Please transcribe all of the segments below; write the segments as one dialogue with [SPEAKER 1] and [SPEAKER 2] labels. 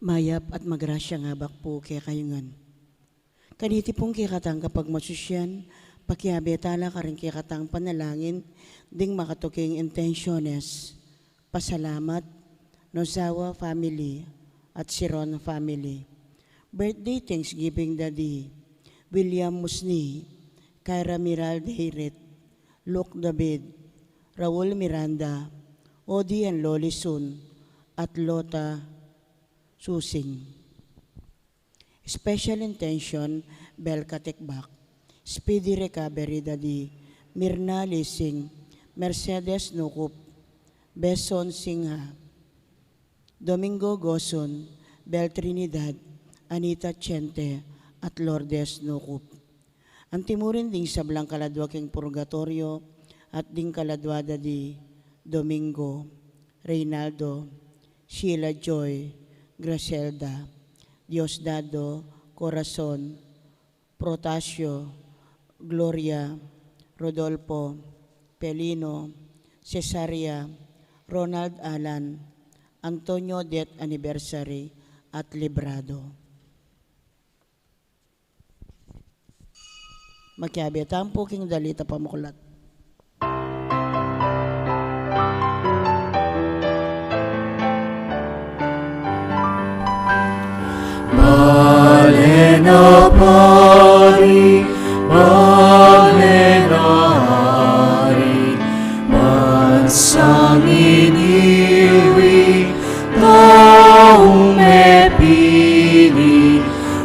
[SPEAKER 1] Mayap at magrasya nga bakpo kaya kayungan. Kaniti pong kikatang kapag masusyan, pakiabetala ka rin kikatang panalangin, ding makatuking intensyones, pasalamat, Nozawa family at Siron family. Birthday Thanksgiving Daddy, William Musni, Kyra Miral Deirit, Luke David, Raul Miranda, Odi and Loli Sun, at Lota Susing. Special intention, Bel Katikbak, Speedy Recovery Daddy, Mirna Lising, Mercedes Nukup, Beson Singha, Domingo Goson, Bel Trinidad, Anita Chente, at Lourdes Nukup. Ang timurin ding sablang kaladwa king purgatorio at ding kaladwa Daddy, Domingo, Reynaldo, Sheila Joy, Gracelda, Diosdado, Corazon, Protasio, Gloria, Rodolfo, Pelino, Cesaria, Ronald Alan, Antonio Death Anniversary, at Librado. Makiabitan po king dalita pamukulat.
[SPEAKER 2] Malena pari, malena hari, mansang iniwi, taong mepili,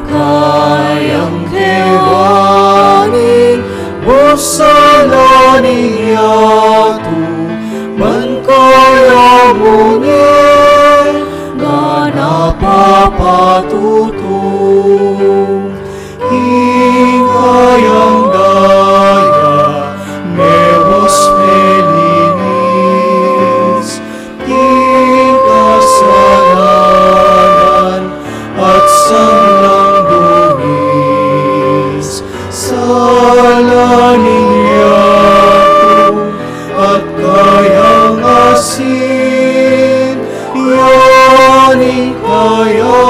[SPEAKER 2] kayang kewanin, bosalaning yatu, man kaya munye, nga napapatutung, hingayang daya, mewos melinis, kasalanan at sanglang dumis, salaning yato at kayang asin, yaning kaya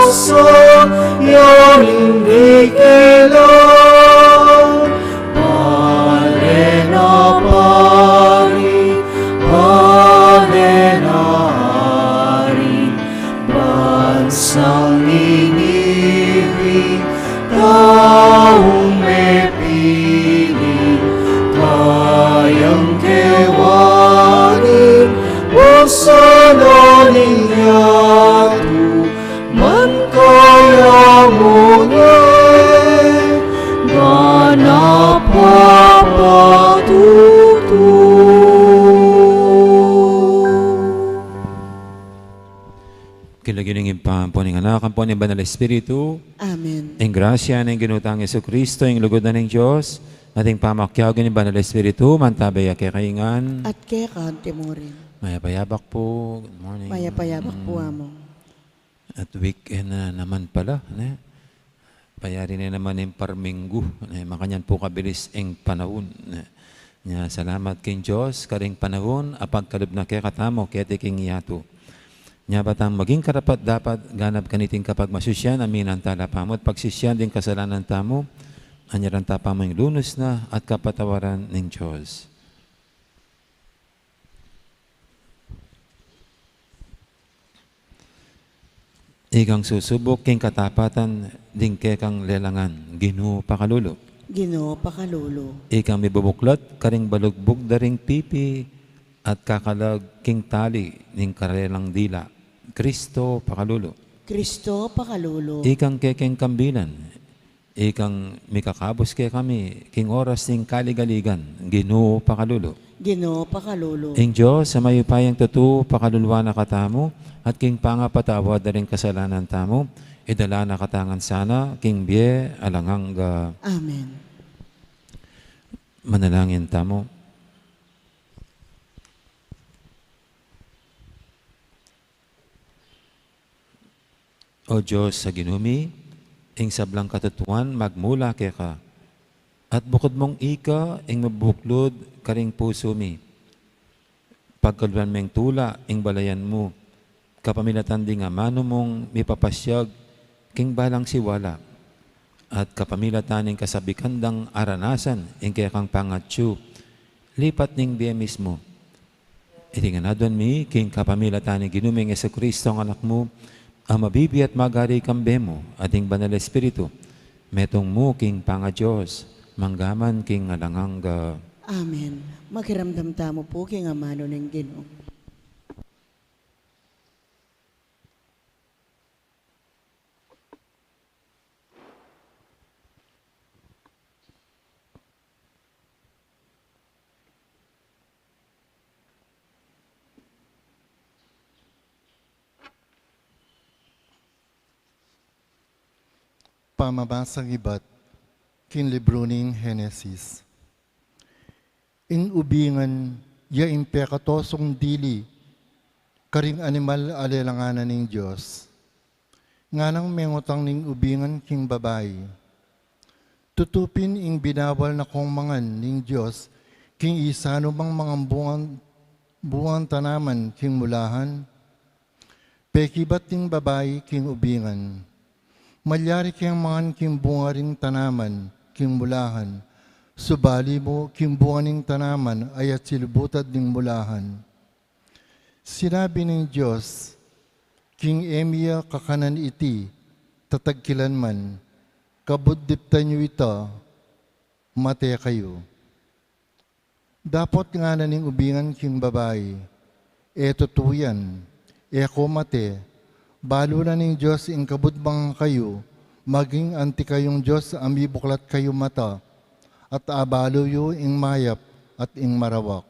[SPEAKER 2] sa yaning di kailan, palena pari, palena hari, bansang iniwi, taong mepili, kayang kewanin, wasalaning yatu, man kaya mo niya, nga napapatutung.
[SPEAKER 3] Kilaginingin pa po ng anak, ang po ng Banal Espiritu,
[SPEAKER 1] Amen.
[SPEAKER 3] ang grasya ng ginutang Yesu Kristo, ang lugod na ng Diyos, ating pamakyaw ng Banal Espiritu, mantabaya kay kaingan.
[SPEAKER 1] At kaya kanti mo rin.
[SPEAKER 3] Mayapayabak po. Good morning.
[SPEAKER 1] Mayapayabak po amo.
[SPEAKER 3] At weekend na naman pala. Ne? Payari na naman yung parminggu. Makanyan po kabilis ang panahon. Nya salamat king Diyos, karing panahon, apagkalub na kaya katamo, kaya tiking yato. Nya batang maging karapat dapat ganap kaniting kapag masusyan, amin ang talapamot, pagsisyan din kasalanan tamo, anyaran tapamo yung lunos na at kapatawaran ng Diyos. Ikang susubok king katapatan, ding kekang lelangan, Ginoo pakalulo.
[SPEAKER 1] Ginoo pakalulo.
[SPEAKER 3] Ikang mibubuklot, karing balugbog daring pipi, at kakalag king tali, ning karelang dila. Kristo pakalulo.
[SPEAKER 1] Kristo pakalulo.
[SPEAKER 3] Ikang kekeng kambilan, ikang mikakabos kay kami, king oras ning kaligaligan, Ginoo pakalulo.
[SPEAKER 1] Ginoo pakalulo.
[SPEAKER 3] Ing Diyos, sa mayupayang tutu, pakaluluwa na katamo, at king pangapatawa da rin kasalanan tamo, idala na katangan sana, king biye, alangangga.
[SPEAKER 1] Amen.
[SPEAKER 3] Manalangin tamo. O Diyos sa ginumi, ing sablang katutuan, magmula kay ka, at bukod mong ika, ing mabuklod, karing puso mi. Pagkalwan meng tula, ing balayan mo, kapamilatan di nga mano mong mipapasyag king balang siwala at kapamilatan ning kasabikandang aranasan ing kaya kang pangatsu lipat ning biya mismo. Iti nga nadwan mi king kapamilatan ni ginuming Yesu Kristo ang anak mo ang mabibi at magari kambe mo ating banal espiritu metong mo king panga-Diyos manggaman king alanganga.
[SPEAKER 1] Amen. Maghiramdam tamo po king amano ng Ginoo.
[SPEAKER 2] Pamabasang ibat, kin libro ning Henesis. In ubingan, ya impekatosong dili, karing animal alelanganan ning Diyos. Nga nang mengutang ning ubingan king babae. Tutupin ing binawal na kong mangan ning Diyos, king isano bang mga bungang tanaman king mulahan. Pekibat ning babae king ubingan. Malyari kang mangan king bunga ring tanaman, king mulahan. Subali mo king bunga ning tanaman ay at silbutad ning mulahan. Sinabi ng Diyos, king emiya kakanan iti, tatagkilan man, kabuddiptan nyo ito, mate kayo. Dapat nga na ning ubingan king babae, eto tuyan, eko mate, balo na ning Diyos ing kabudbang kayo, maging anti kayong Diyos amibuklat kayo mata, at abalo yu ing mayap at ing marawak.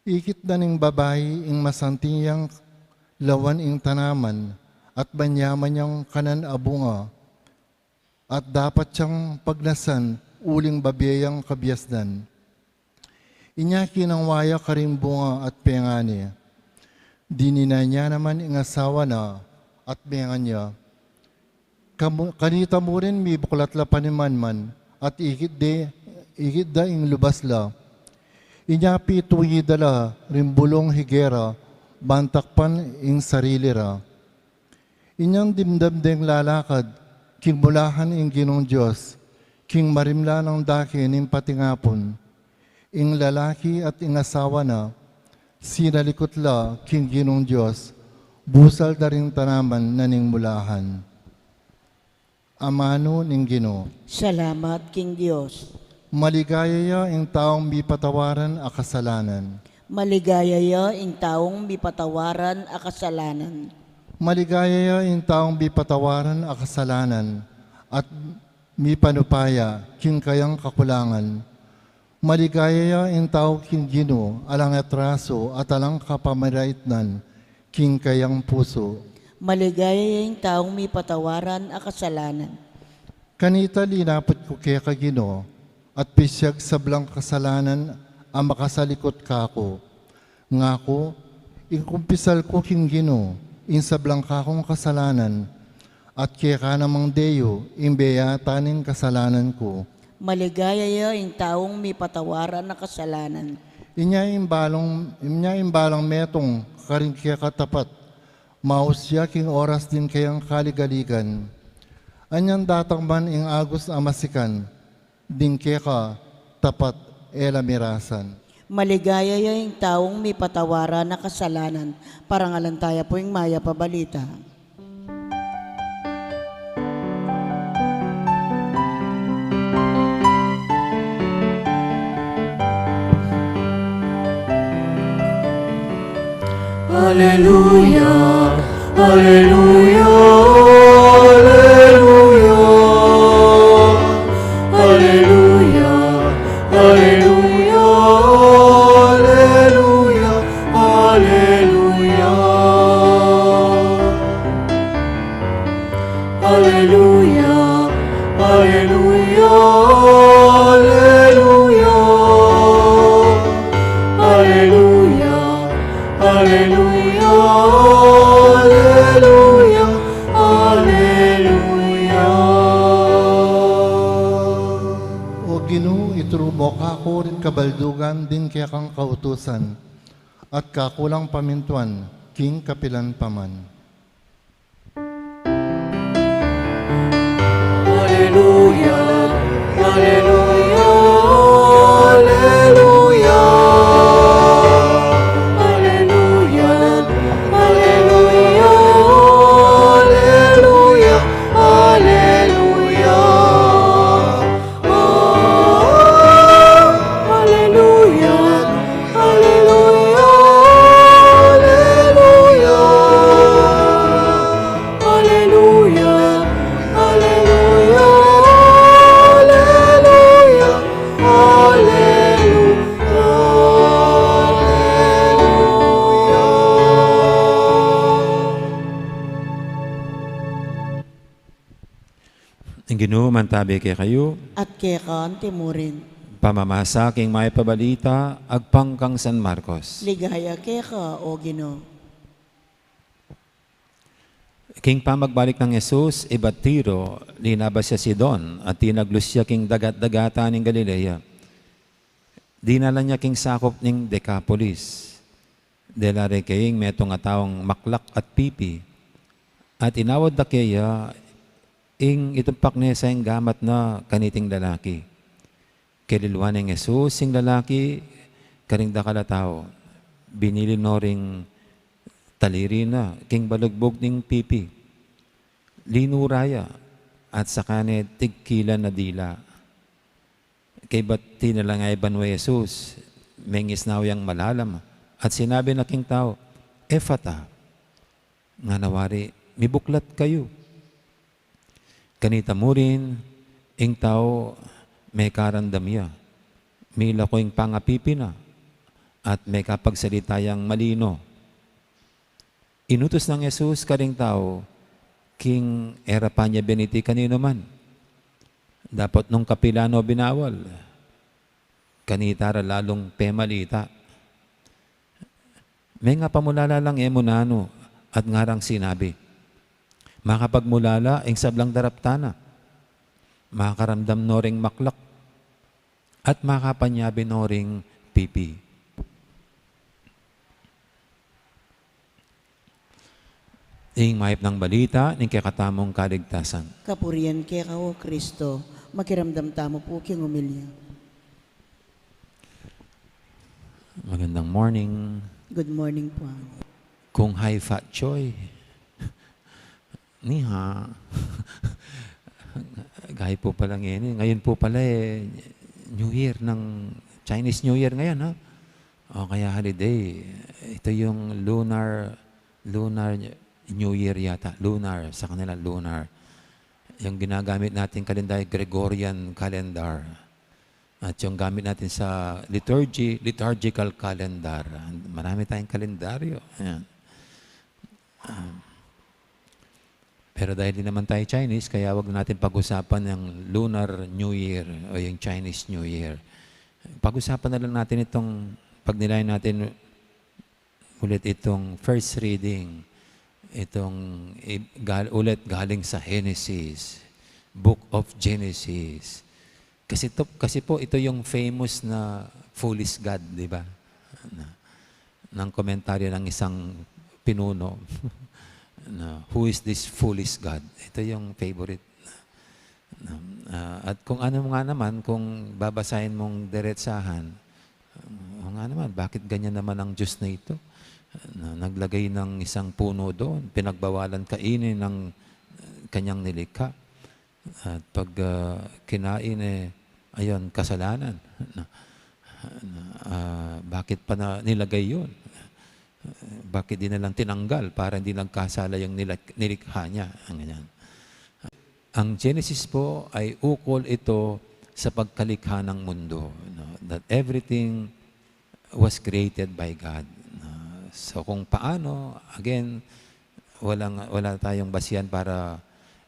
[SPEAKER 2] Ikit na ning babae ing masantiyang lawan ing tanaman, at banyaman niyang kanan abunga, at dapat siyang pagnasan uling babiyang kabyasdan. Inya kinangwaya karing bunga at pengani. Dinina niya naman ing asawa na at bengan niya. Kanita mo rin mi buklat la panimanman at ikit da ing lubasla. Inyapi tuyi dala rimbulong higera bantakpan ing sarili ra. Inyang dimdam deng lalakad king mulahan ing Ginong Diyos king marimla ng dakin ing patingapon. Ing lalaki at ing asawa na sinalikot la king Ginong Diyos, busal na rin tanaman na ning mulahan. Amano ning Ginoo.
[SPEAKER 1] Salamat king Diyos.
[SPEAKER 2] Maligaya ing taong may patawaran a kasalanan.
[SPEAKER 1] Maligaya ing taong bipatawaran a kasalanan.
[SPEAKER 2] Maligaya ing taong may patawaran a kasalanan at may panupaya king kayang kakulangan. Maligaya ing tao king Ginoo, alang atraso at alang kapamaraitnan, king kayang puso.
[SPEAKER 1] Maligaya ing taong may patawaran a kasalanan.
[SPEAKER 2] Kanita linapot ko kaya ka Ginoo, at pisyag sablang kasalanan ang makasalikot kako. Ngako, ingkumpisal ko king Ginoo, in sablang kakong kasalanan, at kaya ka namang deyo, imbeyatanin kasalanan ko.
[SPEAKER 1] Maligaya ing taong may patawaran na kasalanan.
[SPEAKER 2] Inya imbalang metong karing kaya katapat, mausya king oras din kayang kaligaligan. Anyang datang man ing agos amasikan, din kaya ka tapat elamirasan.
[SPEAKER 1] Maligaya ing taong may patawaran na kasalanan. Parangalan tayo po ing maya pabalita.
[SPEAKER 2] Hallelujah, hallelujah, hallelujah, hallelujah, hallelujah, hallelujah, hallelujah, hallelujah, hallelujah, hallelujah, hallelujah, hallelujah. Hallelujah, hallelujah. O Ginoo, itrumo kako rin kabaldugan din kaya kang kautusan at kakulang pamintuan king kapilan paman.
[SPEAKER 4] Hallelujah, hallelujah, hallelujah. Hallelujah, hallelujah, hallelujah, hallelujah. Hallelujah, hallelujah, hallelujah. Hallelujah, hallelujah, hallelujah,
[SPEAKER 3] Ang Ginoo mantabi kay kayo,
[SPEAKER 1] At kekan timurin.
[SPEAKER 3] pamamasa king may pabalita, agpangkang San Marcos.
[SPEAKER 1] Ligaya keka o Ginoo.
[SPEAKER 3] King pamagbalik ng Jesus, ibatiro, linabas siya Sidon, at tinaglos siya king dagat-dagata ng Galilea. Dinala niya king sakop ng Decapolis. Delare king metong atawang maklak at pipi. At inawad na kaya, ing itumpak niya sa ing gamat na kaniting lalaki. Kililwan ng Jesus, sing lalaki, karing dakalataw. Binili no ring taliri na, king balugbog ning pipi. Linuraya, at sa kane tigkila na dila. Kay ba't tinalang ay banwa Jesus, mengis na yang malalam. At sinabi na king tao, Efata, nga nawari, mibuklat kayo. Kanita mo rin, ing tao may karandamya. Mila ko ing pangapipi na, at may kapagsalitayang malino. Inutos ng Jesus karing tao, king era pa niya beniti kanino man. Dapat nung kapilano binawal, kanitara lalong pemalita. May nga pamulala lang emunano, at ngarang sinabi, makapagmulala ing sablang daraptana, makaramdam no ring maklak, at makapanyabi no ring pipi. Ing mahip ng balita, ning kakatamong kaligtasan.
[SPEAKER 1] Kapurian keka o Kristo. Makiramdam tamo po king umilya.
[SPEAKER 3] Magandang morning.
[SPEAKER 1] Good morning po.
[SPEAKER 3] Kung high fat choy. Ni ha. Gaya po pala ngayon. Ngayon po pala New Year ng Chinese New Year ngayon ha. O kaya holiday. Ito yung lunar New Year yata. Lunar. Sa kanila lunar. Yung ginagamit natin kalendar, Gregorian calendar. At yung gamit natin sa liturgical calendar. Marami tayong kalendaryo. Ayan. Pero dahil di naman tayo Chinese, kaya wag natin pag-usapan yung Lunar New Year o yung Chinese New Year. Pag-usapan na lang natin itong, pag nilayan natin ulit itong first reading, itong ulit galing sa Genesis, Book of Genesis. Kasi po ito yung famous na foolish God, di ba? Ng komentaryo ng isang pinuno. Who is this foolish God? Ito yung favorite. At kung ano nga naman, kung babasahin mong diretsahan, nga naman, bakit ganyan naman ang Diyos na ito? Naglagay ng isang puno doon, pinagbawalan kainin ng kanyang nilikha. At pag kinain, ayun, kasalanan. Bakit pa na nilagay yun? Bakit di na lang tinanggal para hindi nagkasala yung nilikha niya? Ang Genesis po ay ukol ito sa pagkalikha ng mundo. That everything was created by God. So kung paano, again, wala tayong basihan para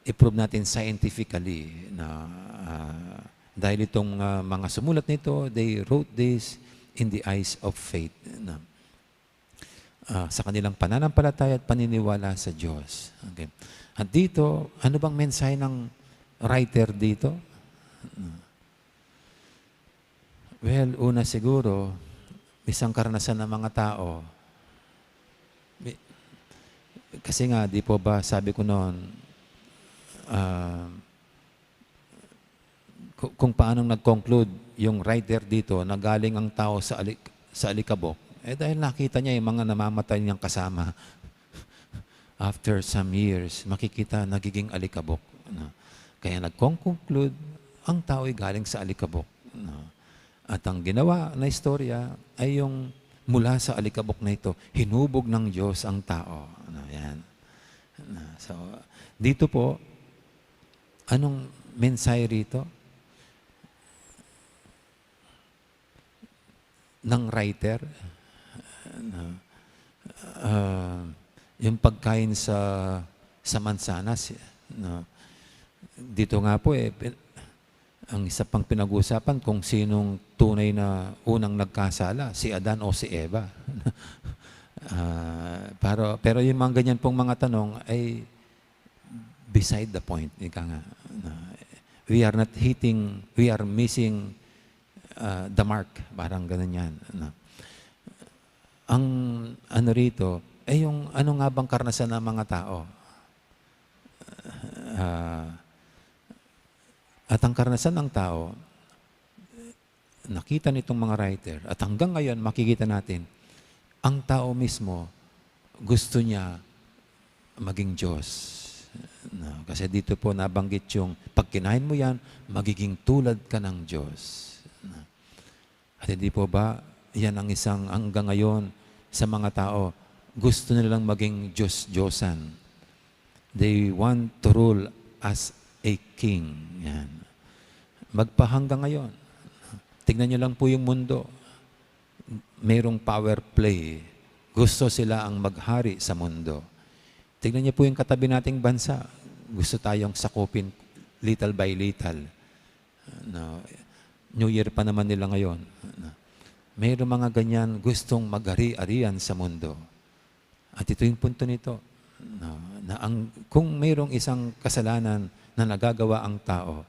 [SPEAKER 3] i-prove natin scientifically na dahil itong mga sumulat nito, they wrote this in the eyes of faith. Sa kanilang pananampalataya at paniniwala sa Diyos. Okay. At dito, ano bang mensahe ng writer dito? Well, una siguro, isang karanasan ng mga tao. Kasi nga, di po ba, sabi ko noon, ah, kung paanong nag-conclude yung writer dito na galing ang tao sa alikabok, dahil nakita niya yung mga namamatay niyang kasama. After some years, makikita nagiging alikabok. No? Kaya nag-conclude, ang tao ay galing sa alikabok. No? At ang ginawa na istorya ay yung mula sa alikabok na ito, hinubog ng Diyos ang tao. No, yan. No, so, dito po, anong mensahe rito? Ng writer? Yung pagkain sa mansanas. No? Dito nga po ang isa pang pinag-uusapan kung sinong tunay na unang nagkasala, si Adan o si Eva. Pero yung mga ganyan pong mga tanong ay beside the point. Ika nga. We are not hitting, we are missing the mark. Parang ganun yan. Ang ano rito, yung ano nga bang karanasan ng mga tao? At ang karanasan ng tao, nakita nitong mga writer, at hanggang ngayon makikita natin, ang tao mismo gusto niya maging Diyos. No, kasi dito po nabanggit yung pag kinain mo yan, magiging tulad ka ng Diyos. No. At hindi po ba, yan ang isang hanggang ngayon sa mga tao, gusto nilang maging Diyos-Diyosan. They want to rule as a king. Yan. Magpahanggang ngayon. Tignan nyo lang po yung mundo. Mayroong power play. Gusto sila ang maghari sa mundo. Tignan niyo po yung katabi nating bansa. Gusto tayong sakupin little by little. No, New Year pa naman nila ngayon. No, mayroong mga ganyan gustong maghari-arian sa mundo. At ito yung punto nito. No, kung mayroong isang kasalanan na nagagawa ang tao,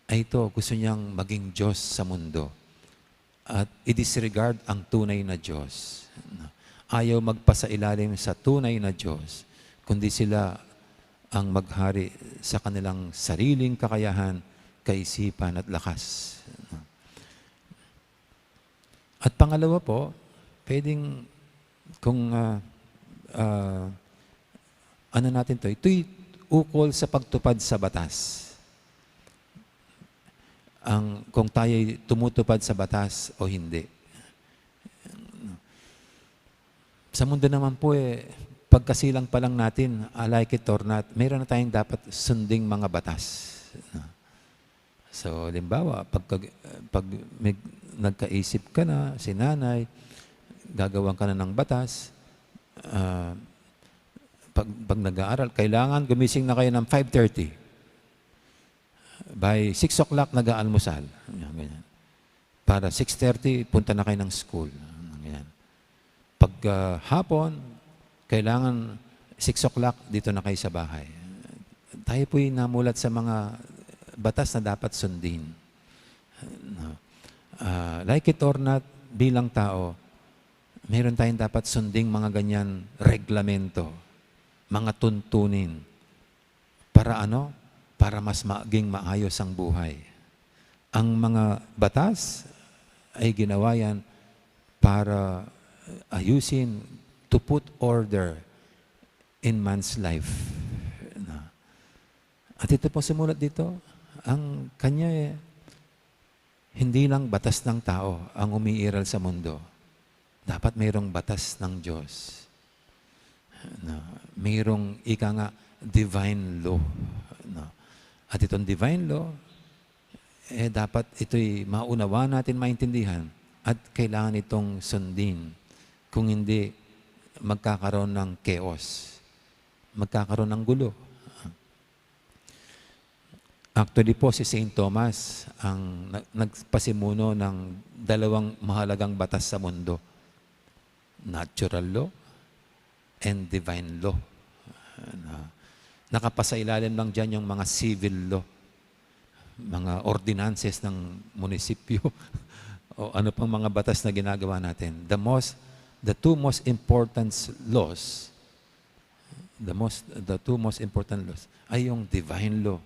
[SPEAKER 3] ay ito, gusto niyang maging Diyos sa mundo. At i-disregard ang tunay na Diyos. Ayaw magpasailalim sa tunay na Diyos, kundi sila ang maghari sa kanilang sariling kakayahan, kaisipan at lakas. At pangalawa po, pwedeng kung ano natin to, ito'y ukol sa pagtupad sa batas. Kung tayo'y tumutupad sa batas o hindi. Sa mundo naman po pagkasilang pa lang natin, like it or not, mayroon na tayong dapat sunding mga batas. So, limbawa, pag nagkaisip ka na, si nanay, gagawan ka na ng batas, pag nag-aaral, kailangan gumising na kayo ng 5:30. By 6 o'clock, nag-aalmusal. Ganyan. Para 6:30, punta na kayo ng school. Ganyan. Pag hapon, kailangan 6 o'clock, dito na kayo sa bahay. Tayo po'y namulat sa mga batas na dapat sundin. Like it or not, bilang tao, mayroon tayong dapat sunding mga ganyan reglamento, mga tuntunin. Para ano? Para mas maging maayos ang buhay. Ang mga batas ay ginawa yan para ayusin, to put order in man's life. At ito po sumulat dito, ang kanya hindi lang batas ng tao ang umiiral sa mundo. Dapat mayroong batas ng Diyos. Mayroong ika nga divine law. At itong divine law, dapat ito'y maunawa natin, maintindihan, at kailangan itong sundin. Kung hindi, magkakaroon ng chaos. Magkakaroon ng gulo. Actually po, si St. Thomas ang nagpasimuno ng dalawang mahalagang batas sa mundo. Natural law and divine law. Nakapasailalim lang dyan yung mga civil law, mga ordinances ng munisipyo, o ano pang mga batas na ginagawa natin. The two most important laws the two most important laws ay yung divine law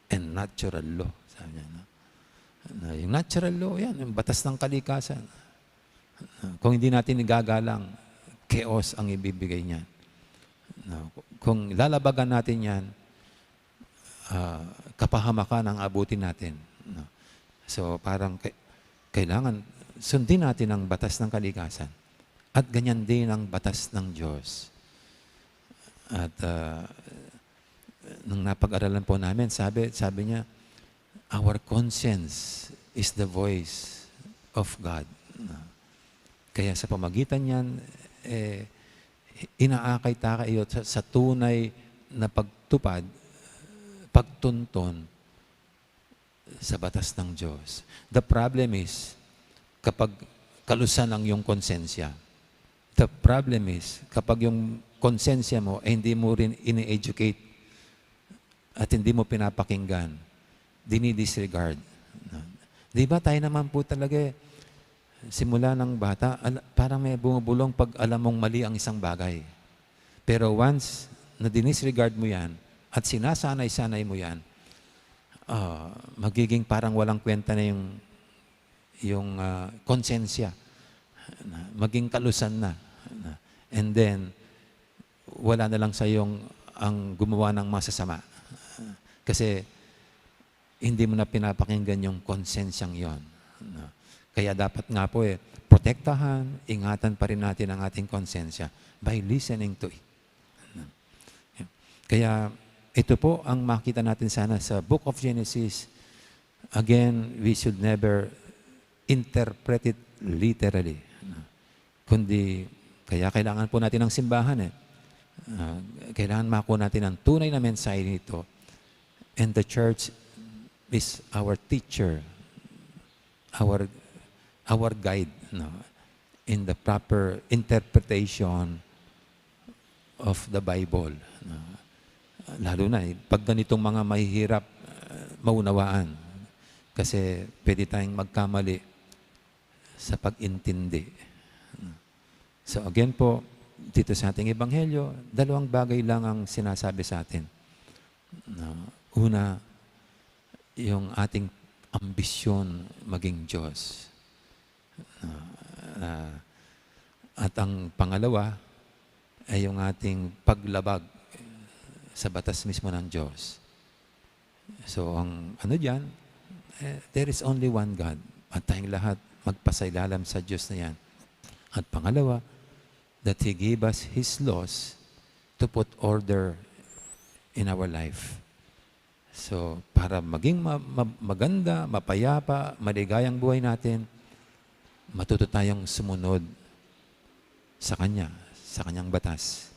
[SPEAKER 3] and natural law. Sabi niya, no? Yung natural law, yan, yung batas ng kalikasan. Kung hindi natin igagalang, chaos ang ibibigay niyan. No? Kung lalabagan natin yan, kapahamakan ang abutin natin. No? So parang kailangan sundin natin ang batas ng kalikasan. At ganyan din ang batas ng Diyos. At nung napag-aralan po namin, sabi niya, our conscience is the voice of God. Kaya sa pamagitan niyan, inaakay-takay iyo sa tunay na pagtupad, pagtunton sa batas ng Diyos. The problem is, kapag kalusan ang iyong konsensya. The problem is, kapag yung konsensya mo ay hindi mo rin ini-educate at hindi mo pinapakinggan, dinidisregard. Di ba tayo naman po talaga simula ng bata, parang may bumubulong pag alam mong mali ang isang bagay. Pero once na dinisregard mo yan at sinasanay-sanay mo yan, magiging parang walang kwenta na yung konsensya. Maging kalusan na. And then, wala na lang sa yung ang gumawa ng masasama. Kasi hindi mo na pinapakinggan yung konsensyang yon. Kaya dapat nga po protektahan, ingatan pa rin natin ang ating konsensya by listening to it. Kaya ito po ang makita natin sana sa Book of Genesis. Again, we should never interpret it literally. Kundi, kaya kailangan po natin ng simbahan kailangan makuha natin ang tunay na mensahe nito. And the church is our teacher, our guide in the proper interpretation of the Bible. Lalo na, pag ganitong mga mahihirap maunawaan. Kasi pwede tayong magkamali sa pag-intindi. So again po, dito sa ating Ebanghelyo, dalawang bagay lang ang sinasabi sa atin. Una, yung ating ambisyon maging Diyos. At ang pangalawa ay yung ating paglabag sa batas mismo ng Diyos. So ang ano diyan, there is only one God. At tayong lahat magpasailalam sa Diyos na yan. At pangalawa, that He gave us His laws to put order in our life. So, para maging maganda, mapayapa, maligayang buhay natin, matuto tayong sumunod sa Kanya, sa Kanyang batas.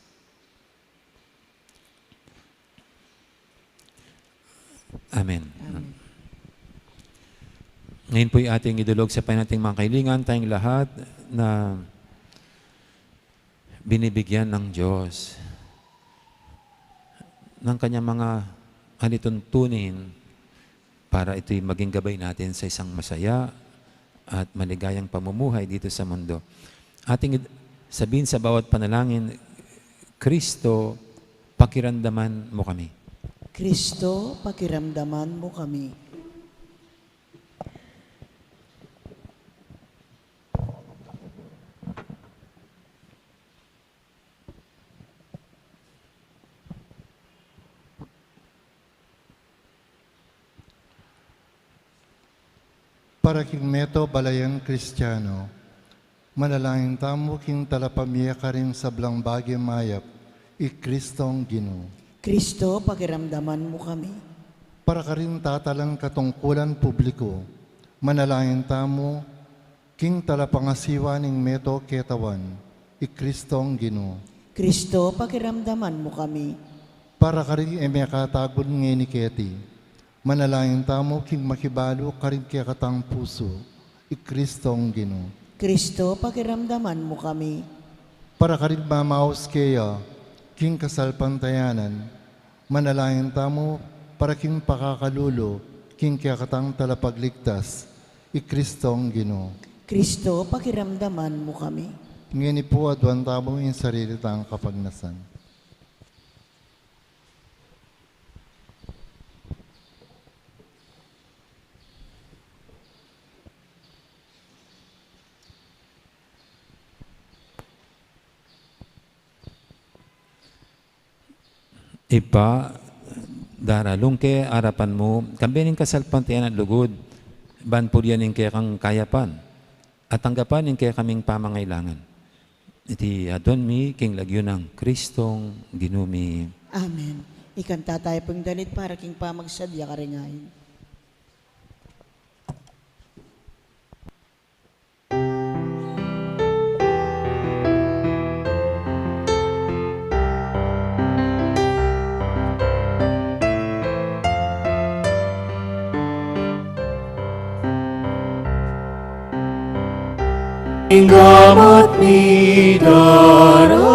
[SPEAKER 3] Amen. Ngayon po'y ating idulog sa panating mga kailingan, tayong lahat na binibigyan ng Diyos ng Kanyang mga alituntunin para ito'y maging gabay natin sa isang masaya at maligayang pamumuhay dito sa mundo. Ating sabihin sa bawat panalangin, Kristo, pakiramdaman mo kami.
[SPEAKER 1] Kristo, pakiramdaman mo kami.
[SPEAKER 2] Para king meto balayan Kristiyano, manalangin tamo king talapamya ka rin sa blang bagay mayap, Kristong Ginoo.
[SPEAKER 1] Kristo, pakiramdaman mo kami.
[SPEAKER 2] Para ka rin tatalang katungkulan publiko, manalangin tamo king talapangasiwa ning meto ketawan, Kristong Ginoo.
[SPEAKER 1] Kristo, pakiramdaman mo kami.
[SPEAKER 2] Para ka rin emekatagod ng keti, manalangin tamo king makibalo ka rin katang puso, Kristong Ginoo.
[SPEAKER 1] Kristo, pakiramdaman mo kami.
[SPEAKER 2] Para ka rin mamaos kaya, king kasalpantayanan, manalangin tamo para king pakakalulo, king katang talapagligtas, Kristong Ginoo.
[SPEAKER 1] Kristo, pakiramdaman mo kami.
[SPEAKER 2] Ngini po adwan tamo in sarili tang kapagnasan.
[SPEAKER 3] Ipa, daralong ke arapan mo, kambening kasalpantian at lugod, ban puryanin ke kang kayapan, at tanggapanin ke kaming pamangailangan. Iti adon mi, king lagyo ng Kristong ginumi.
[SPEAKER 1] Amen. Ikanta tayo pong dalit para king pamagsadya karingayin.
[SPEAKER 4] Ingamat mi daralami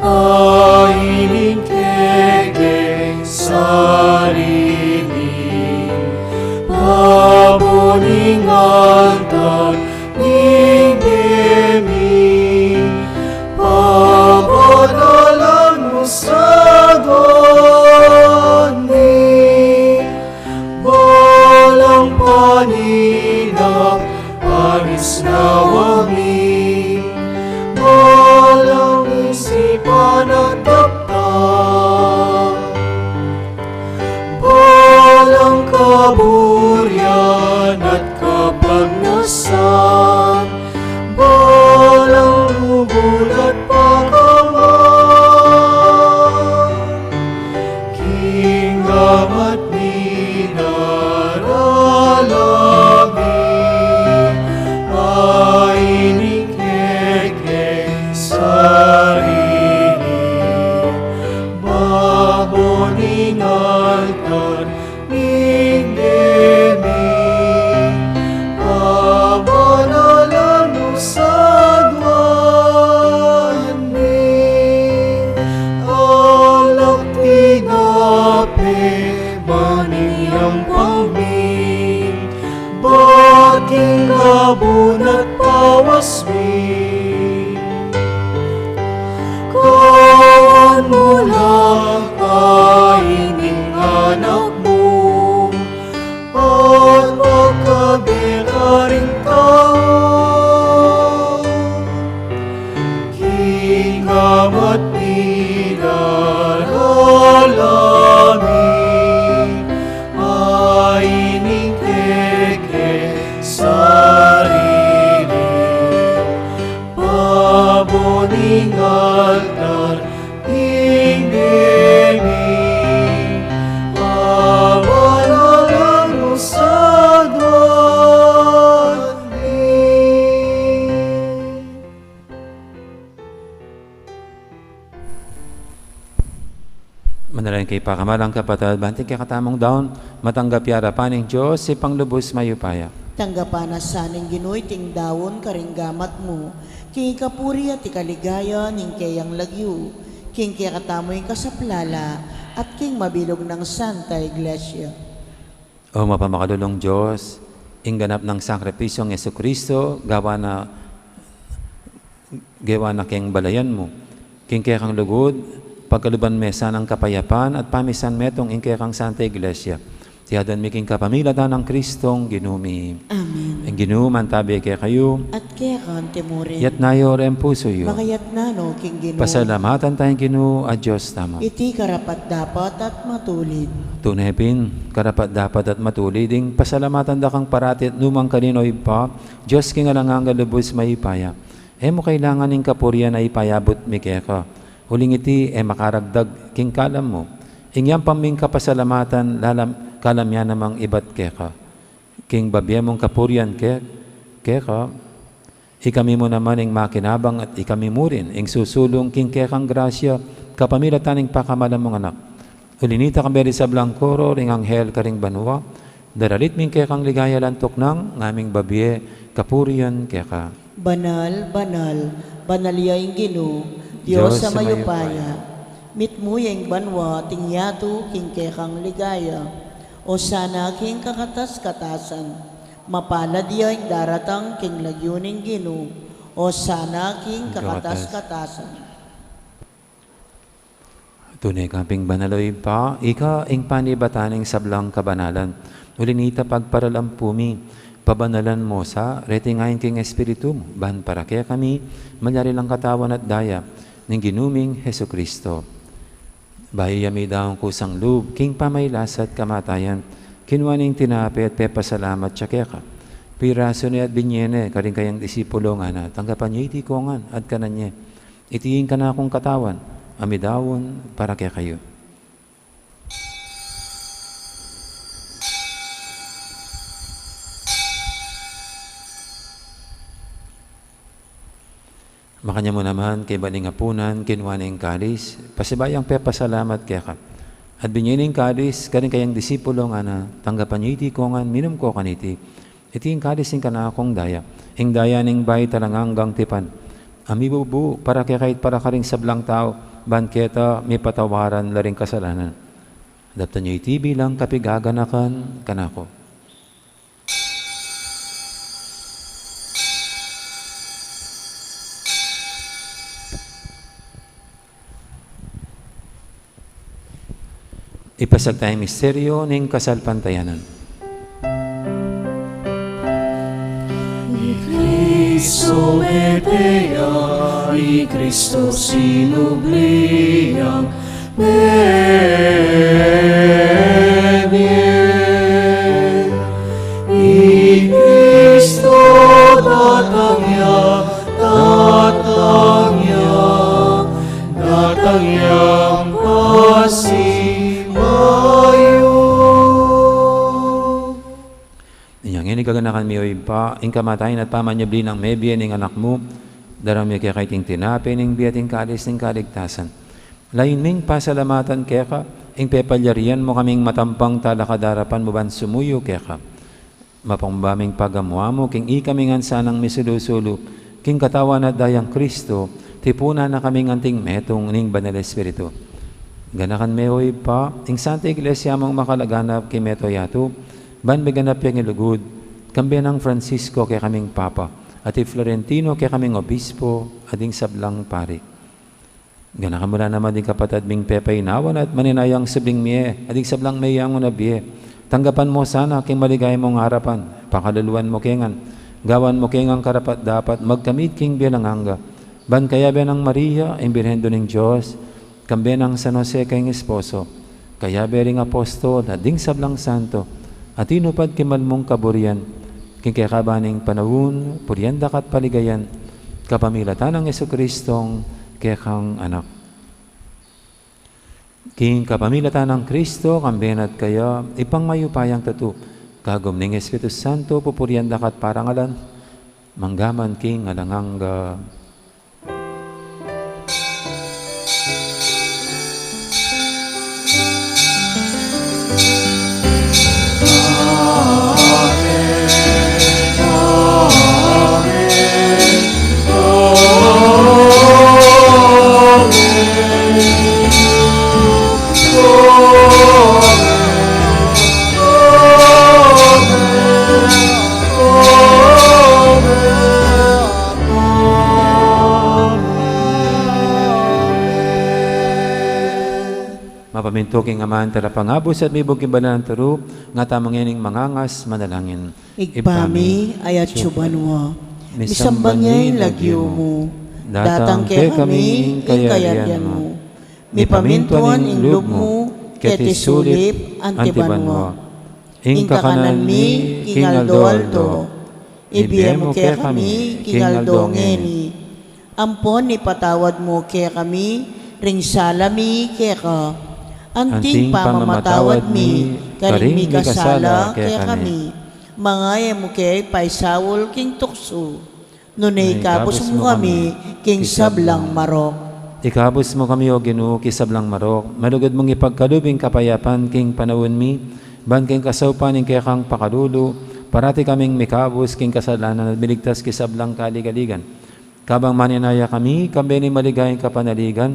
[SPEAKER 4] ailing kege sarili paboning altar ningemi pabadalan mo sa doni walang paninang panis na wami walang isipan at dapta walang kaburian at kapagnasan walang lugod at pagaman kingamat ni daralami aining keke sarili maboning altar ningemi pabanalan mo sa dwani alak tinape maniyang pangming bating kabun at pawasmi kawan mo lang aining anak mo at magkabiraring tao kingamat ni daralami aining keke sarili paboning altar ingemi pabanalan mo sa dwani.
[SPEAKER 3] Manalangin kay pakamalang kapatid, banting kay katamong daon, matanggap yara paning Diyos, si panglubos mayupaya.
[SPEAKER 1] Tanggapan na saning ginuy ting dawon karinggamat mo, king kapuri at ikaligaya ning kayang lagyu, king kaya katamoy kasaplala, at king mabilog ng Santa Iglesia.
[SPEAKER 3] O mapamakadulong Diyos, ingganap ng sakripisyong Jesucristo, gawa na king balayan mo, king kaya kang lugod, pagkaluban mesa ng kapayapan at pamisan metong ingkaya kang Santa Iglesia. Tiyadan mi king kapamilatan ng Kristong ginumi.
[SPEAKER 1] Amen.
[SPEAKER 3] Ang ginuman tabi kay kayo,
[SPEAKER 1] At kaya kan timurin,
[SPEAKER 3] yat nayor ang puso yo.
[SPEAKER 1] makayat na no king ginu,
[SPEAKER 3] Pasalamatan tayong ginu at Diyos tamo.
[SPEAKER 1] iti karapat dapat at matulid.
[SPEAKER 3] Tunepin, karapat dapat at matuliding, pasalamatan da kang parati at numang kaninoy pa, Diyos king alangang galubos maipaya. Mo kailangan ning kapurian na ipayabot mi keka. Huling iti makaragdag king kalam mo. Ingyang paming kapasalamatan kalam yan namang ibat keka. King babye mong kapurian keka. Ikami mo naman ing makinabang at ikami mo rin ing susulong king kekang grasya kapamilatan ing pakamalam mong anak. Ulinita kamberi sa Blancoro ring anghel karing banwa. Daralit ming kekang ligaya lantok ng ngaming babye kapurian keka.
[SPEAKER 1] Banal, banal, banalyaing ginu, Diyos sa mayupaya, mitmuyeng banwa, tingyato, king kekang ligaya, o sana king kakatas-katasan, mapalad yung daratang king lagyuning ginu, o sana king kakatas-katasan.
[SPEAKER 3] Tunay kaping banaloy pa, ika ing panibataning sablang kabanalan, ulinita pagparalampumi, pabanalan mo sa retingayin king espiritu mo, bahan para kaya kami, malyari lang katawan at daya, ng ginuming Heso Kristo. Bahiyami daong kusang loob, king pamaylasat kamatayan, kinwaning tinapi at pepasalamat tsakeka. Piraso ni at binyene, karing kayang disipulo nga na, tanggapan niya iti kongan at kananye. Itiing ka na akong katawan, amidawon para kaya kayo. Makanya mo naman kay balingapunan, kinwaning kalis, pasibayang pepasalamat kaya ka. At binyining kalis, karing kayang disipulo nga na, tanggapan niyo iti kongan, minum ko kaniti. Iti yung kalis yung kana akong daya, ing daya ning bay talanganggang tipan. Amibubu, para kaya kahit para karing sablang tao, banketa, may patawaran, laring kasalanan. Daptan niyo iti bilang kapigaganakan kanako. Ipasag tayong misteryo ng kasalpantayanan.
[SPEAKER 4] Ni Cristo metea, ni Cristo sinubliang memien. Ni Cristo datangnya pasti.
[SPEAKER 3] Inyang inigaganakan miyo pa, ing kamatayin at pamanyabli ng mebyen ng anak mo, darami kaya kaiting tinapi ng biyating kalis ng kaligtasan. Lain ming pasalamatan kaya ka, ing pepalyarian mo kaming matampang talakadarapan mo ban sumuyo kaya ka. Mapangbaming pagamuha mo, king ikaming ansanang misulusulo, king katawan at dayang Kristo, tipuna na kaming anting metong ning Banal Espiritu. Ganakan mehoy pa, ing Santa Iglesia mong makalaganap kay Meto Yato, ban beganap yung ilugod, kambi ng Francisco kay kaming Papa, at Florentino kay kaming Obispo, at ing sablang pari. Ganakan mula naman din kapatid ming Pepe inawan at maninayang sabling miye, at ing sablang mayang na biye. Tanggapan mo sana king maligay mong harapan, pakaluluan mo kengan, gawan mo kengang karapat dapat magkamit king bielanganga, ban kaya ng Maria, ang Birhendo ng Diyos, kambi ng San Jose kayong esposo, kaya bering apostol at ding sablang santo, at inupad kimal mong kaburian, kikikabaning panahon, puryanda kat paligayan, kapamilatan ng Jesucristong kekang anak. King kapamilatan ng Kristo, kambenat kaya, ipangmayupayang tatu, kagom ning Espiritu Santo, pupuryanda kat parangalan, manggaman king alanganga. Mapamintuking aman tarapangabos at may buging balan ng taro, nga tamang yaning mangangas manalangin.
[SPEAKER 1] Igpami ayat syubanwa, misambang niya lagyo mo, datang ke kami ikayaryan mo, mipamintuan ing loob mo, keti sulip antibanwa, ing kakanan mi kingaldo-aldo, ibiye mo ke kami kingaldo ngeni, ampon ipatawad mo ke kami, ring salami ke ka, anting pamamatawad mi, karing mi kasala kaya kami, mga mo kay paisawol king tukso, nunay kapos mo kami, king sablang marok.
[SPEAKER 3] Ikabos mo kami o Ginoo kisablang marok, malugod mong ipagkalubing kapayapan king panawon mi, ban king kasawpan ing kayakang pakalulo, parati kaming mikabos king kasalanan at miligtas kisablang kaligaligan. Kabang maninaya kami, kambi ni maligayang kapanaligan,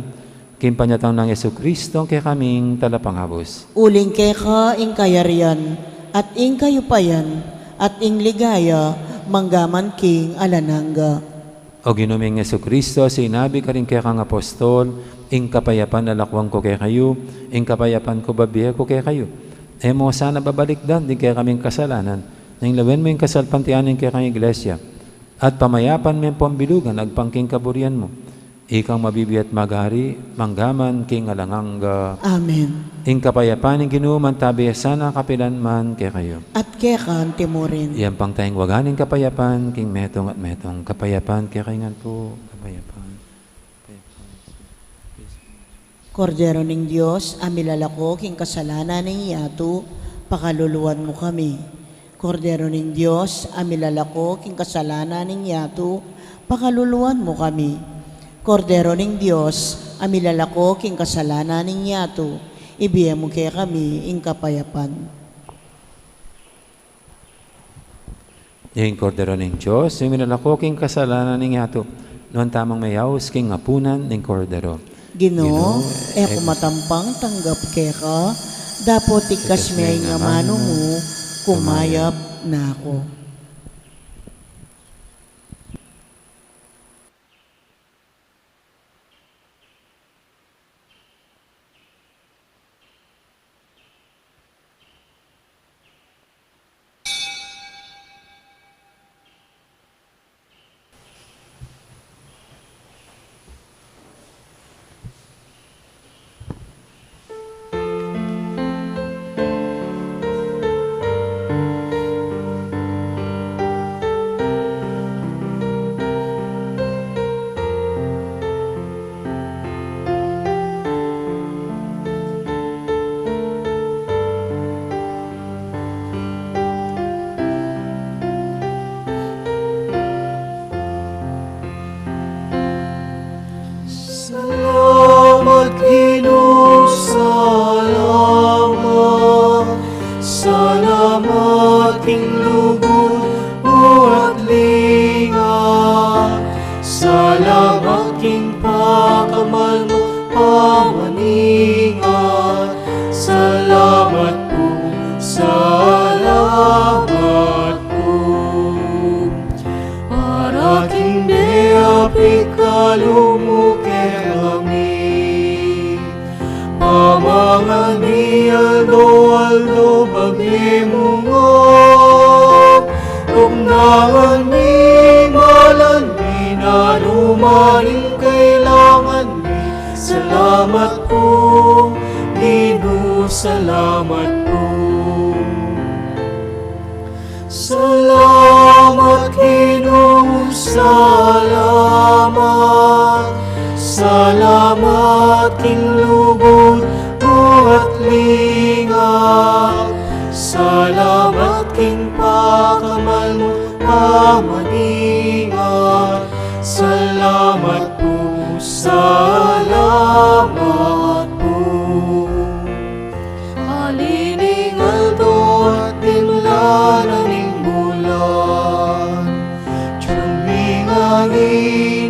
[SPEAKER 3] kimpanyatang ng Jesucristo kay kaming talapanghabos.
[SPEAKER 1] Uling kay ka ing kayarian, at ing kayupayan, at ing ligaya, manggaman king alanangga.
[SPEAKER 3] O ginuming Jesucristo, sinabi ka rin kay kang apostol, ing kapayapan nalakwang ko kay kayo, ing kapayapan ko babiya ko kay kayo. E mo sana babalik dan, din kay kaming kasalanan, nang lawen mo yung kasalpantianin kay kang iglesia, at pamayapan mo yung pambilugan, agpangking kaburian mo. Ikang mabibiyat magari, manggaman king alanganga.
[SPEAKER 1] Amen.
[SPEAKER 3] Ing kapayapan ng Ginoo man tabi sana kapilan man kay kayo.
[SPEAKER 1] At kekan timurin.
[SPEAKER 3] Iyan pang tayong waganing kapayapan, king metong at metong kapayapan, kaya kaingan po, kapayapan.
[SPEAKER 1] Kordero ning Diyos, amilalako king kasalanan ning yato, pakaluluwan mo kami. Kordero ning Diyos, amilalako king kasalanan ning yato, pakaluluwan mo kami. Kordero ning Diyos, amilalako king kasalanan ning yato, ibiyem mo kaya kami ing kapayapan.
[SPEAKER 3] Yung kordero ng Diyos, yung minalako king kasalanan ng yato, noon tamang mayaws king ngapunan ng kordero.
[SPEAKER 1] Ginoo, kumatampang tanggap keka, dapot ikas may nga mano mo, kumayap na ako.
[SPEAKER 4] Salamat, Ginoo, salamat. Salamat, king lugod mo at linga. Salamat, king pakamal mo pamaningat. Salamat po, salamat po. Para king beapi kalumuke kami. Pamangan ni Aldo bagimungo. Tugnagan ni malan ni nanumaning kailangan ni. Salamat po, Ginoo, salamat po. Salamat, Ginoo, salamat. Salamat, king lugod mo at lingat. Salamat, king pakamal mo pamaningat. Salamat po, salamat po. Alining aldo at timlanan ning bulan. Tumingangin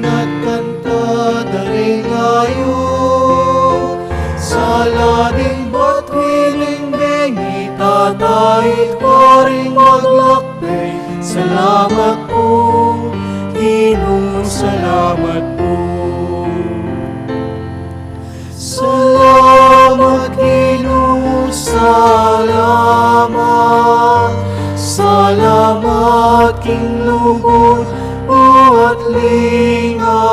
[SPEAKER 4] at kanta daringayo. Salading batwining bengi tatay paring maglakbay. Salamat po, Ginoo, salamat po. Salamat, Ginoo, salamat. Salamat, king lugod mo at linga.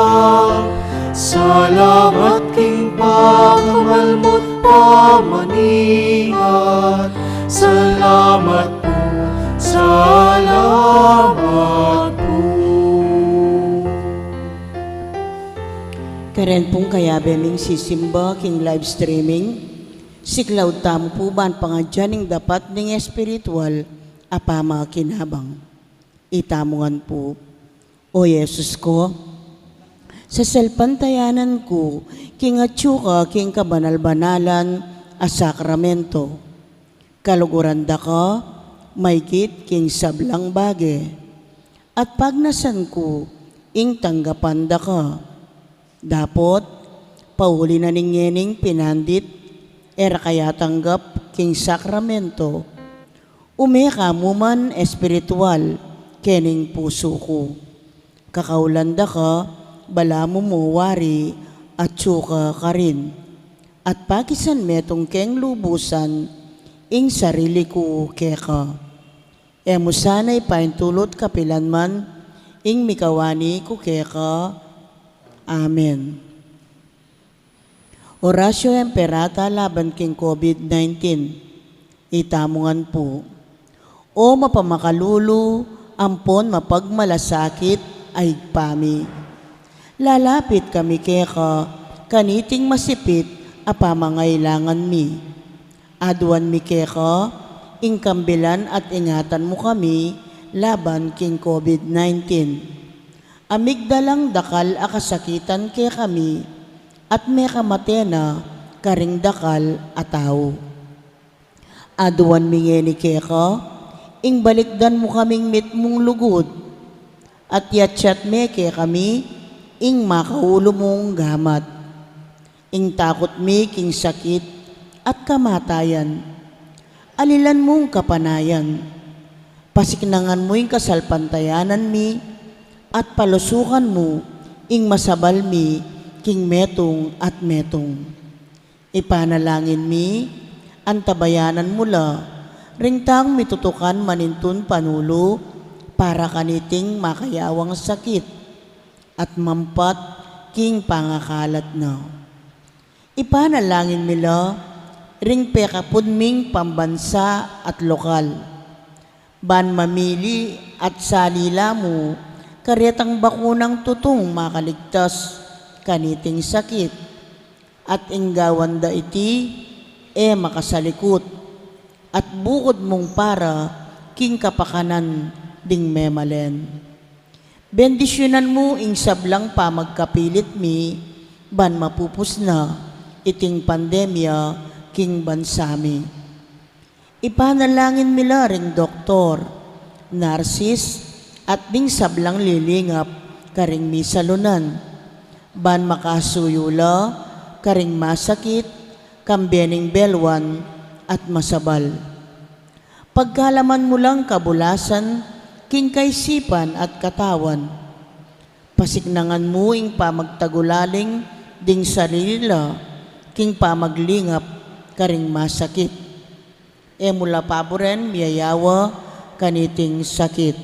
[SPEAKER 4] Salamat, king pakamal mo't pamaningat. Salamat po, salamat po.
[SPEAKER 1] Karen pong kaya beming sisimba king live streaming, si Cloud tamo po ban pangadyaning dapat ning espiritual apama kinabang. Itamungan po, O Yesus ko, sa selpantayanan ko, king atsuka king kabanal-banalan a sakramento. Kaluguran da ka, maykit king sablang bage. At pagnasan ko, ing tanggapan da ka. Dapot, pauli na ningyening pinandit, era kaya tanggap king sakramento. Umeka mo man espiritual, kening puso ko. Kakaulanda ka, bala mo mo wari, at suka ka rin. At pakisan metong keng lubusan, ing sarili ko keka. Emo sana'y paintulot kapilan man, ing mikawani ko keka, Amen. Orasyo Emperata laban king COVID-19. Itamungan po. O mapamakalulu, ampon mapagmalasakit ay pami. Lalapit kami keka, kaniting masipit, apamangailangan mi. Aduan mi keka, ingkambilan at ingatan mo kami, laban king COVID-19. Amigdalang dakal akasakitan ke kami, at may kamatena karing dakal ataw. Aduan mingeni keka, ing balikdan mo kaming mitmong lugod, at yatsyat me ke kami, ing makaulo mong gamat. Ing takot mi king sakit at kamatayan, alilan mong kapanayan, pasiknangan mo ing kasalpantayanan mi, at palusukan mo, ing masabal mi, king metong at metong. Ipanalangin mi, antabayanan mula, ringtang mitutukan manintun panulo, para kaniting makayawang sakit, at mampat king pangakalat na. Ipanalangin mila, ring pekapun ming pambansa at lokal, ban mamili at salila mo, karetang bakunang tutong makaligtas kaniting sakit, at inggawan da iti makasalikot, at bukod mong para king kapakanan ding memalen. Bendisyonan mo ing sablang pamagkapilit mi, ban mapupus na iting pandemya king bansami. Ipanalangin mila ring doktor, narsis, at ding sablang lilingap, karing misalunan, ban makasuyula, karing masakit, kambening belwan, at masabal. Pagkalaman mo lang kabulasan, king kaisipan at katawan, pasiknangan mo ing pamagtagulaling, ding salila, king pamaglingap, karing masakit. Mula paboren, miyayawa, kaniting sakit.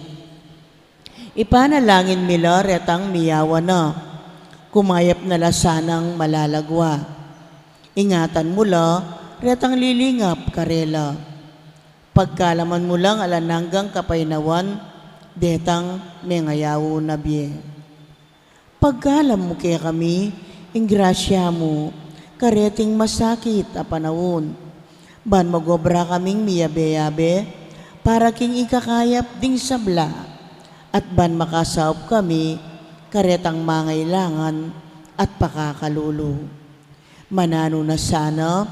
[SPEAKER 1] Ipanalangin mila retang miyawa na, kumayap na lasanang malalagwa. Ingatan mula, retang lilingap karela. Pagkalaman mo lang alananggang kapainawan, detang mengayaw na biye. Pagkalam mo kaya kami, ingrasya mo, kareting masakit a panahon. Ban magobra kaming miyabe-yabe, para king ikakayap ding sabla, at ban makasaop kami, karetang mangailangan at pakakalulu. Manano na sana,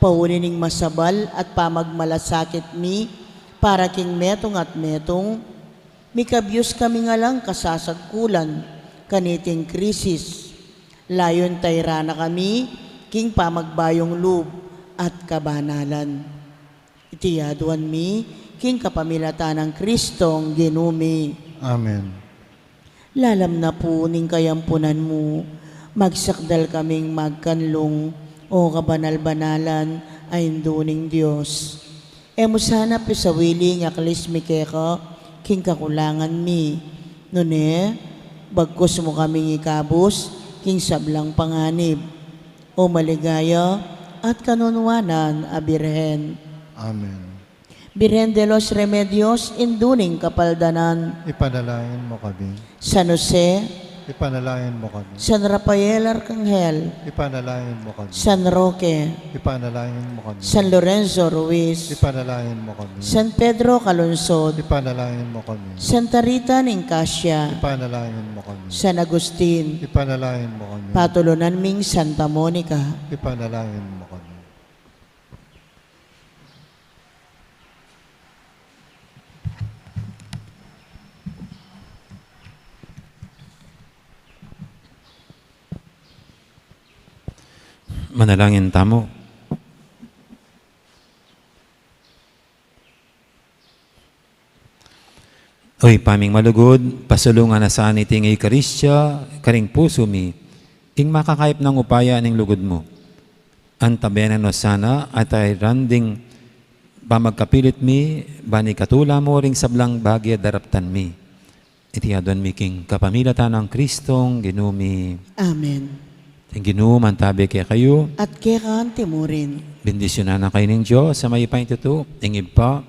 [SPEAKER 1] paulining masabal at pamagmalasakit mi, para king metong at metong, mikabyos kami nga lang kasasagkulan, kaniting krisis. Layon tayrana kami, king pamagbayong loob at kabanalan. Itiyaduan mi, king kapamilatan ng Kristong ginumi.
[SPEAKER 2] Amen.
[SPEAKER 1] Lalam na po ning kayampunan mo, magsakdal kaming magkanlong, o kabanal-banalan ay induning Diyos. Musana pisawiling aklis mi keka, king kakulangan mi. Nune, bagkos mo kaming ikabos, king sablang panganib. O maligaya at kanunwanan a Birhen.
[SPEAKER 2] Amen.
[SPEAKER 1] Birhen de los Remedios, induning kapaldanan.
[SPEAKER 2] Ipanalangin mo kami.
[SPEAKER 1] San Jose,
[SPEAKER 2] Ipanalangin mo kami.
[SPEAKER 1] San Rafael Arcangel,
[SPEAKER 2] Ipanalangin mo kami.
[SPEAKER 1] San Roque,
[SPEAKER 2] Ipanalangin mo kami.
[SPEAKER 1] San Lorenzo Ruiz,
[SPEAKER 2] Ipanalangin mo kami.
[SPEAKER 1] San Pedro Calungsod,
[SPEAKER 2] Ipanalangin mo kami.
[SPEAKER 1] Santa Rita Nicasia,
[SPEAKER 2] Ipanalangin mo kami.
[SPEAKER 1] San Agustin,
[SPEAKER 2] Ipanalangin mo kami.
[SPEAKER 1] Patulunan ming Santa Monica.
[SPEAKER 2] Ipanalangin mo kami.
[SPEAKER 3] Manalangin tamo. Oy, paming malugod, pasulungan na saan iting Eukaristya, karing puso mi, ing makakayip ng upaya ning lugod mo. Antabenan no sana at ay randing pamagkapilit mi, bani katula mo ring sablang bagya daraptan mi. iti adon miking kapamilatan ng Kristong ginumi.
[SPEAKER 1] Amen.
[SPEAKER 3] Ang ginum antabi kaya kayo.
[SPEAKER 1] At keran timurin.
[SPEAKER 3] Bendisyonan na kayo ng Diyos sa may ipahintito. Ingib pa.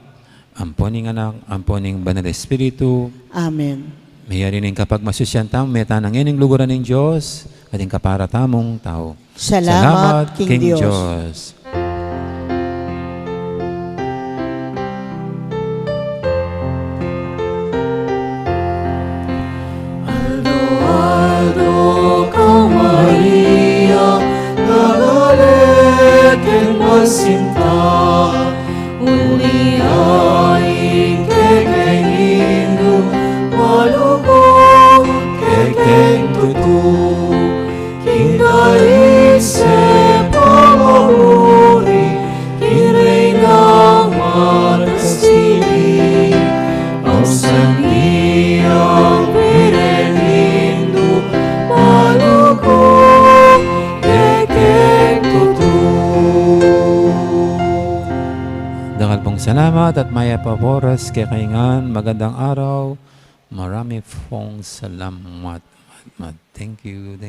[SPEAKER 3] Amponing anak, amponing banal espiritu.
[SPEAKER 1] Amen.
[SPEAKER 3] Mayari ning kapag masusyantam, meta ng ining luguran ng Diyos, ating kaparatamong tao.
[SPEAKER 1] Salamat, King Diyos.
[SPEAKER 3] Diyos.
[SPEAKER 4] Aldo kang Maria, nagalit ken masinta, uniain kekeng Hindu, malugod kekeng tutu, kindaise pamamuri, kinreina markastili, ang saniyang pirenindu, malugod kekeng tutu.
[SPEAKER 3] Dangal pong salamat at maya pa oras kay kaingan. Magandang araw. Marami pong salamat. Thank you.